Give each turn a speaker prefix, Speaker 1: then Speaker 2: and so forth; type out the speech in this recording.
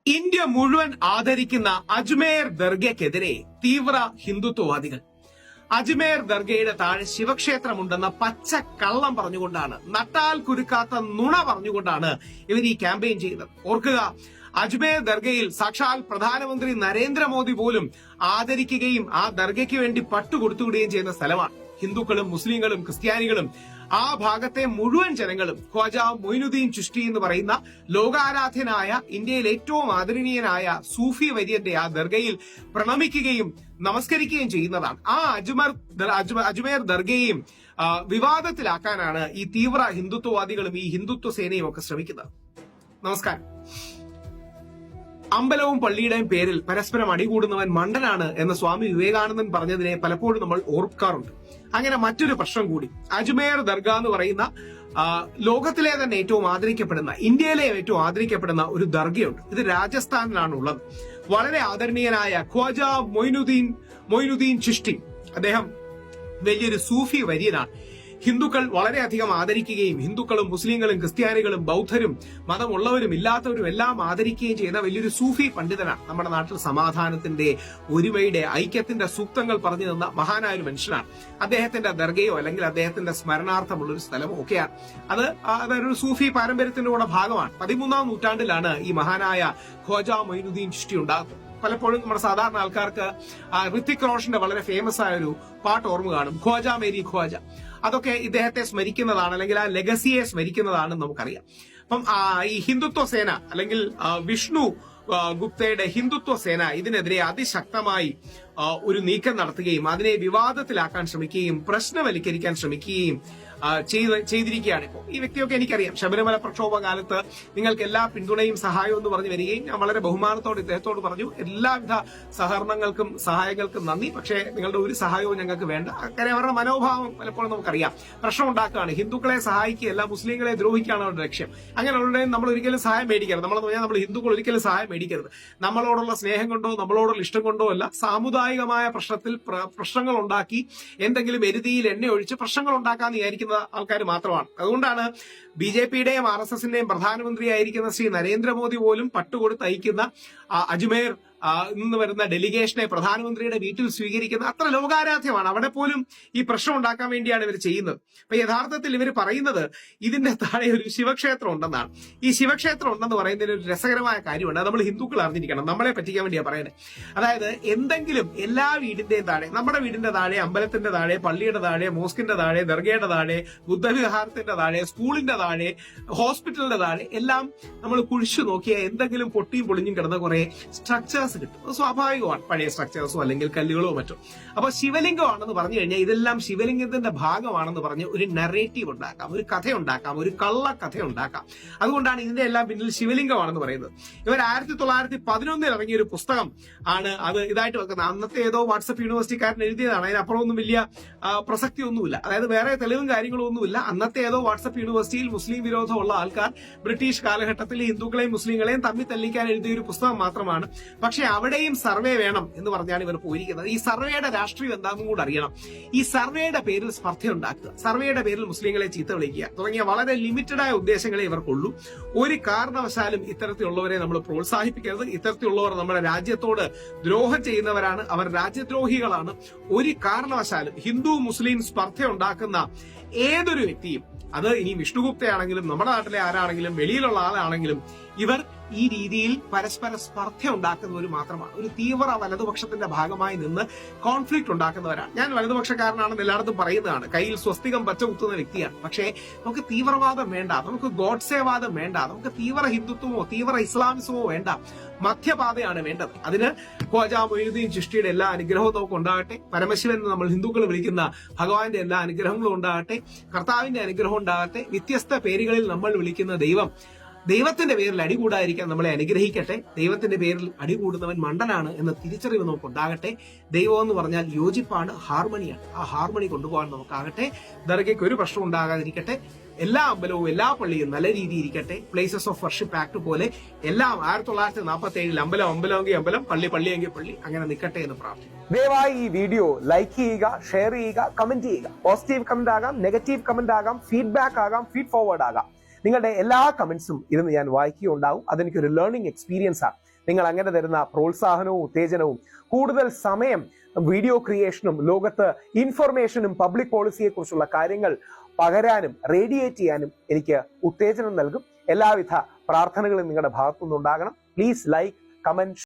Speaker 1: India മുഴുവൻ ആദരിക്കുന്ന അജ്മേർ ദർഗയ്ക്കെതിരെ തീവ്ര ഹിന്ദുത്വവാദികൾ. അജ്മേർ ദർഗയുടെ താഴെ ശിവക്ഷേത്രമുണ്ടെന്ന പച്ച കള്ളം പറഞ്ഞുകൊണ്ടാണ്, നട്ടാൽ കുരുക്കാത്ത നുണ പറഞ്ഞുകൊണ്ടാണ് ഇവർ ഈ ക്യാമ്പയിൻ ചെയ്യുന്നത്. ഓർക്കുക, അജ്മേർ ദർഗയിൽ സാക്ഷാൽ പ്രധാനമന്ത്രി നരേന്ദ്രമോദി പോലും ആദരിക്കുകയും ആ ദർഗയ്ക്ക് വേണ്ടി പട്ടുകൊടുത്തുവിടുകയും ചെയ്യുന്ന സ്ഥലമാണ്. ഹിന്ദുക്കളും മുസ്ലിങ്ങളും ക്രിസ്ത്യാനികളും ആ ഭാഗത്തെ മുഴുവൻ ജനങ്ങളും ഖ്വാജ മൊയ്നുദ്ദീൻ ചിശ്തി എന്ന് പറയുന്ന ലോകാരാധ്യനായ ഇന്ത്യയിൽ ഏറ്റവും ആദരണീയനായ സൂഫി വര്യന്റെ ആ ദർഗയിൽ പ്രണമിക്കുകയും നമസ്കരിക്കുകയും ചെയ്യുന്നതാണ്. ആ അജ്മേർ ദർഗയെയും വിവാദത്തിലാക്കാനാണ് ഈ തീവ്ര ഹിന്ദുത്വവാദികളും ഈ ഹിന്ദുത്വ സേനയും ഒക്കെ ശ്രമിക്കുന്നത്. നമസ്കാരം. അമ്പലവും പള്ളിയുടെയും പേരിൽ പരസ്പരം അടികൂടുന്നവൻ മണ്ടനാണ് എന്ന് സ്വാമി വിവേകാനന്ദൻ പറഞ്ഞതിനെ പലപ്പോഴും നമ്മൾ ഓർക്കാറുണ്ട്. അങ്ങനെ മറ്റൊരു പ്രശ്നം കൂടി, അജ്മേർ ദർഗ എന്ന് പറയുന്ന ലോകത്തിലെ തന്നെ ഏറ്റവും ആദരിക്കപ്പെടുന്ന, ഇന്ത്യയിലെ ഏറ്റവും ആദരിക്കപ്പെടുന്ന ഒരു ദർഗയുണ്ട്. ഇത് രാജസ്ഥാനിലാണ് ഉള്ളത്. വളരെ ആദരണീയനായ ഖ്വാജ മൊയ്നുദ്ദീൻ ചിശ്തി, അദ്ദേഹം വലിയൊരു സൂഫി വര്യനാണ്. ഹിന്ദുക്കൾ വളരെയധികം ആദരിക്കുകയും ഹിന്ദുക്കളും മുസ്ലിങ്ങളും ക്രിസ്ത്യാനികളും ബൗദ്ധരും മതമുള്ളവരും ഇല്ലാത്തവരും എല്ലാം ആദരിക്കുകയും ചെയ്യുന്ന വലിയൊരു സൂഫി പണ്ഡിതനാണ്. നമ്മുടെ നാട്ടിൽ സമാധാനത്തിന്റെ, ഒരുമയുടെ, ഐക്യത്തിന്റെ സൂക്തങ്ങൾ പറഞ്ഞു തന്ന മഹാനായ ഒരു മനുഷ്യനാണ്. അദ്ദേഹത്തിന്റെ ദർഗയോ അല്ലെങ്കിൽ അദ്ദേഹത്തിന്റെ സ്മരണാർത്ഥമുള്ള ഒരു സ്ഥലമോ ഒക്കെയാണ്. അതൊരു സൂഫി പാരമ്പര്യത്തിന്റെ കൂടെ ഭാഗമാണ്. 13ാം നൂറ്റാണ്ടിലാണ് ഈ മഹാനായ ഖ്വാജ മൊയ്നുദ്ദീൻ ചിശ്തി ഉണ്ടാകുന്നത്. പലപ്പോഴും നമ്മുടെ സാധാരണ ആൾക്കാർക്ക് ഋത്തിക് റോഷന്റെ വളരെ ഫേമസ് ആയ ഒരു പാട്ട് ഓർമ്മ കാണും, ഖ്വാജ മേരി ഖ്വാജ. അതൊക്കെ ഇദ്ദേഹത്തെ സ്മരിക്കുന്നതാണ്, അല്ലെങ്കിൽ ആ ലെഗസിയെ സ്മരിക്കുന്നതാണെന്ന് നമുക്കറിയാം. അപ്പം ഈ ഹിന്ദുത്വ സേന അല്ലെങ്കിൽ വിഷ്ണു ഗുപ്തയുടെ ഹിന്ദുത്വ സേന ഇതിനെതിരെ അതിശക്തമായി ഒരു നീക്കം നടത്തുകയും അതിനെ വിവാദത്തിലാക്കാൻ ശ്രമിക്കുകയും പ്രശ്നവൽക്കരിക്കാൻ ശ്രമിക്കുകയും ചെയ്തിരിക്കുകയാണ്. ഇപ്പോൾ ഈ വ്യക്തിയൊക്കെ എനിക്കറിയാം. ശബരിമല പ്രക്ഷോഭ കാലത്ത് നിങ്ങൾക്ക് എല്ലാ പിന്തുണയും സഹായവും എന്ന് പറഞ്ഞു വരികയും ഞാൻ വളരെ ബഹുമാനത്തോടെ ഇദ്ദേഹത്തോട് പറഞ്ഞു, എല്ലാവിധ സഹകരണങ്ങൾക്കും സഹായങ്ങൾക്കും നന്ദി, പക്ഷേ നിങ്ങളുടെ ഒരു സഹായവും ഞങ്ങൾക്ക് വേണ്ട. കാര്യം അവരുടെ മനോഭാവം പലപ്പോഴും നമുക്കറിയാം. പ്രശ്നം ഉണ്ടാക്കുകയാണ്, ഹിന്ദുക്കളെ സഹായിക്കുകയല്ല മുസ്ലിങ്ങളെ ദ്രോഹിക്കുകയാണ് അവരുടെ ലക്ഷ്യം. അങ്ങനെയുള്ളവരെ നമ്മൾ ഒരിക്കലും സഹായം മേടിക്കരുത്. നമ്മളെന്ന് പറഞ്ഞാൽ നമ്മൾ ഹിന്ദുക്കൾ ഒരിക്കലും സഹായം മേടിക്കരുത്. നമ്മളോടുള്ള സ്നേഹം കൊണ്ടോ നമ്മളോടുള്ള ഇഷ്ടം കൊണ്ടോ അല്ല, സാമുദായികമായ പ്രശ്നത്തിൽ പ്രശ്നങ്ങൾ ഉണ്ടാക്കി എന്തെങ്കിലും എരുതിയിൽ എണ്ണ ഒഴിച്ച് പ്രശ്നങ്ങൾ ഉണ്ടാക്കാന്ന് വിചാരിക്കുന്ന ആൾക്കാർ മാത്രമാണ്. അതുകൊണ്ടാണ് ബിജെപിയുടെയും RSSന്റെയും പ്രധാനമന്ത്രിയായിരിക്കുന്ന ശ്രീ നരേന്ദ്രമോദി പോലും പട്ടുകൊടുത്ത് അയക്കുന്ന അജ്മേർ നിന്ന് വരുന്ന ഡെലിഗേഷനെ പ്രധാനമന്ത്രിയുടെ വീട്ടിൽ സ്വീകരിക്കുന്ന അത്ര ലോകാരാധ്യമാണ്. അവിടെ പോലും ഈ പ്രശ്നം ഉണ്ടാക്കാൻ വേണ്ടിയാണ് ഇവർ ചെയ്യുന്നത്. അപ്പൊ യഥാർത്ഥത്തിൽ ഇവർ പറയുന്നത് ഇതിന്റെ താഴെ ഒരു ശിവക്ഷേത്രം ഉണ്ടെന്നാണ്. ഈ ശിവക്ഷേത്രം ഉണ്ടെന്ന് പറയുന്നതിൽ ഒരു രസകരമായ കാര്യമുണ്ട്. അത് നമ്മൾ ഹിന്ദുക്കൾ അറിഞ്ഞിരിക്കണം. നമ്മളെ പറ്റിക്കാൻ വേണ്ടിയാണ് പറയുന്നത്. അതായത് എന്തെങ്കിലും എല്ലാ വീടിന്റെയും താഴെ, നമ്മുടെ വീടിന്റെ താഴെ, അമ്പലത്തിന്റെ താഴെ, പള്ളിയുടെ താഴെ, മോസ്കിന്റെ താഴെ, ദർഗയുടെ താഴെ, ബുദ്ധവിഹാരത്തിന്റെ താഴെ, സ്കൂളിന്റെ താഴെ, ഹോസ്പിറ്റലിന്റെ താഴെ എല്ലാം നമ്മൾ കുഴിച്ചു നോക്കിയാൽ എന്തെങ്കിലും പൊട്ടിയും പൊളിഞ്ഞും കിടന്ന കുറെ സ്ട്രക്ചേഴ്സ് കിട്ടും. അത് സ്വാഭാവികമാണ്, പഴയ സ്ട്രക്ചേഴ്സോ അല്ലെങ്കിൽ കല്ലുകളോ മറ്റോ. അപ്പൊ ശിവലിംഗമാണെന്ന് പറഞ്ഞു കഴിഞ്ഞാൽ ഇതെല്ലാം ശിവലിംഗത്തിന്റെ ഭാഗമാണെന്ന് പറഞ്ഞ് ഒരു നറേറ്റീവ് ഉണ്ടാക്കാം, ഒരു കഥ ഉണ്ടാക്കാം, ഒരു കള്ളക്കഥ ഉണ്ടാക്കാം. അതുകൊണ്ടാണ് ഇതിന്റെ എല്ലാം പിന്നിൽ ശിവലിംഗമാണെന്ന് പറയുന്നത്. ഇവർ 1911 ഇറങ്ങിയ ഒരു പുസ്തകം ആണ് അത് ഇതായിട്ട് വെക്കുന്നത്. അന്നത്തെ ഏതോ വാട്സപ്പ് യൂണിവേഴ്സിറ്റിക്കാരൻ എഴുതിയതാണ്. അതിനപ്പുറമൊന്നും വലിയ പ്രസക്തി ഒന്നുമില്ല. അതായത് വേറെ തെളിവും കാര്യങ്ങളും ഒന്നുമില്ല. അന്നത്തെ ഏതോ വാട്സപ്പ് യൂണിവേഴ്സിറ്റിയിൽ മുസ്ലിം വിരോധമുള്ള ആൾക്കാർ ബ്രിട്ടീഷ് കാലഘട്ടത്തിൽ ഹിന്ദുക്കളെയും മുസ്ലിങ്ങളെയും തമ്മിൽ തല്ലിക്കാൻ എഴുതിയ ഒരു പുസ്തകം മാത്രമാണ്. പക്ഷെ അവിടെയും സർവേ വേണം എന്ന് പറഞ്ഞാണ് ഇവർ പോയിരിക്കുന്നത്. ഈ സർവേയുടെ രാഷ്ട്രീയം എന്താണെന്നും കൂടെ അറിയണം. ഈ സർവേയുടെ പേരിൽ സ്പർദ്ധ ഉണ്ടാക്കുക, സർവേയുടെ പേരിൽ മുസ്ലിങ്ങളെ ചീത്ത വിളിക്കുക തുടങ്ങിയ വളരെ ലിമിറ്റഡായ ഉദ്ദേശങ്ങളെ ഇവർക്കുള്ളൂ. ഒരു കാരണവശാലും ഇത്തരത്തിലുള്ളവരെ നമ്മൾ പ്രോത്സാഹിപ്പിക്കരുത്. ഇത്തരത്തിലുള്ളവർ നമ്മുടെ രാജ്യത്തോട് ദ്രോഹം ചെയ്യുന്നവരാണ്, അവർ രാജ്യദ്രോഹികളാണ്. ഒരു കാരണവശാലും ഹിന്ദു മുസ്ലിം സ്പർദ്ധ ഉണ്ടാക്കുന്ന ഏതൊരു വ്യക്തിയും, അത് ഇനി വിഷ്ണുഗുപ്തയാണെങ്കിലും നമ്മുടെ നാട്ടിലെ ആരാണെങ്കിലും വെളിയിലുള്ള ആളാണെങ്കിലും, ഇവർ ഈ രീതിയിൽ പരസ്പര സ്പർദ്ധ ഉണ്ടാക്കുന്നവർ മാത്രമാണ്. ഒരു തീവ്ര വലതുപക്ഷത്തിന്റെ ഭാഗമായി നിന്ന് കോൺഫ്ലിക്ട് ഉണ്ടാക്കുന്നവരാണ്. ഞാൻ വലതുപക്ഷക്കാരനാണെന്ന് എല്ലായിടത്തും പറയുന്നതാണ്, കയ്യിൽ സ്വസ്തികം പച്ചകുത്തുന്ന വ്യക്തിയാണ്. പക്ഷേ നമുക്ക് തീവ്രവാദം വേണ്ട, നമുക്ക് ഗോഡ്സേവാദം വേണ്ട, നമുക്ക് തീവ്ര ഹിന്ദുത്വമോ തീവ്ര ഇസ്ലാമിസമോ വേണ്ട, മധ്യപാതയാണ് വേണ്ടത്. അതിന് ഖ്വാജ മൊയ്നുദ്ദീൻ ചിശ്തിയുടെ എല്ലാ അനുഗ്രഹവും നമുക്ക് ഉണ്ടാകട്ടെ. പരമശിവൻ എന്ന് നമ്മൾ ഹിന്ദുക്കൾ വിളിക്കുന്ന ഭഗവാന്റെ എല്ലാ അനുഗ്രഹങ്ങളും ഉണ്ടാകട്ടെ. കർത്താവിന്റെ അനുഗ്രഹം ഉണ്ടാകട്ടെ. വ്യത്യസ്ത പേരുകളിൽ നമ്മൾ വിളിക്കുന്ന ദൈവത്തിന്റെ പേരിൽ അടികൂടാതിരിക്കാൻ നമ്മളെ അനുഗ്രഹിക്കട്ടെ. ദൈവത്തിന്റെ പേരിൽ അടികൂടുന്നവൻ മണ്ടനാണ് എന്ന തിരിച്ചറിവ് നമുക്ക് ഉണ്ടാകട്ടെ. ദൈവം എന്ന് പറഞ്ഞാൽ യോജിപ്പാണ്, ഹാർമണിയാണ്. ആ ഹാർമണി കൊണ്ടുപോകാൻ നമുക്കാകട്ടെ. ദർഗയ്ക്ക് ഒരു പ്രശ്നം ഉണ്ടാകാതിരിക്കട്ടെ. എല്ലാ അമ്പലവും എല്ലാ പള്ളിയും നല്ല രീതിയിൽ ഇരിക്കട്ടെ. പ്ലേസസ് ഓഫ് വർഷിപ്പ് ആക്ട് പോലെ എല്ലാം 1947 അമ്പലമെങ്കിൽ അമ്പലം, പള്ളിയെങ്കിൽ പള്ളി, അങ്ങനെ നിൽക്കട്ടെ എന്ന് പ്രാർത്ഥിക്കുന്നു.
Speaker 2: ദയവായി ഈ വീഡിയോ ലൈക്ക് ചെയ്യുക, ഷെയർ ചെയ്യുക, കമന്റ് ചെയ്യുക. പോസിറ്റീവ് കമന്റ് ആകാം, നെഗറ്റീവ് കമന്റ് ആകാം, ഫീഡ്ബാക്ക് ആകാം, ഫീഡ് ഫോർവേഡ് ആകാം. നിങ്ങളുടെ എല്ലാ കമന്റ്സും ഇരുന്ന് ഞാൻ വായിക്കുകയുണ്ടാവും. അതെനിക്കൊരു ലേണിംഗ് എക്സ്പീരിയൻസ് ആണ്. നിങ്ങൾ അങ്ങനെ തരുന്ന പ്രോത്സാഹനവും ഉത്തേജനവും കൂടുതൽ സമയം വീഡിയോ ക്രിയേഷനും ലോകത്ത് ഇൻഫർമേഷനും പബ്ലിക് പോളിസിയെ കുറിച്ചുള്ള കാര്യങ്ങൾ പകരാനും റേഡിയേറ്റ് ചെയ്യാനും എനിക്ക് ഉത്തേജനം നൽകും. എല്ലാവിധ പ്രാർത്ഥനകളും നിങ്ങളുടെ ഭാഗത്തുനിന്നുണ്ടാകണം. Please like, comment,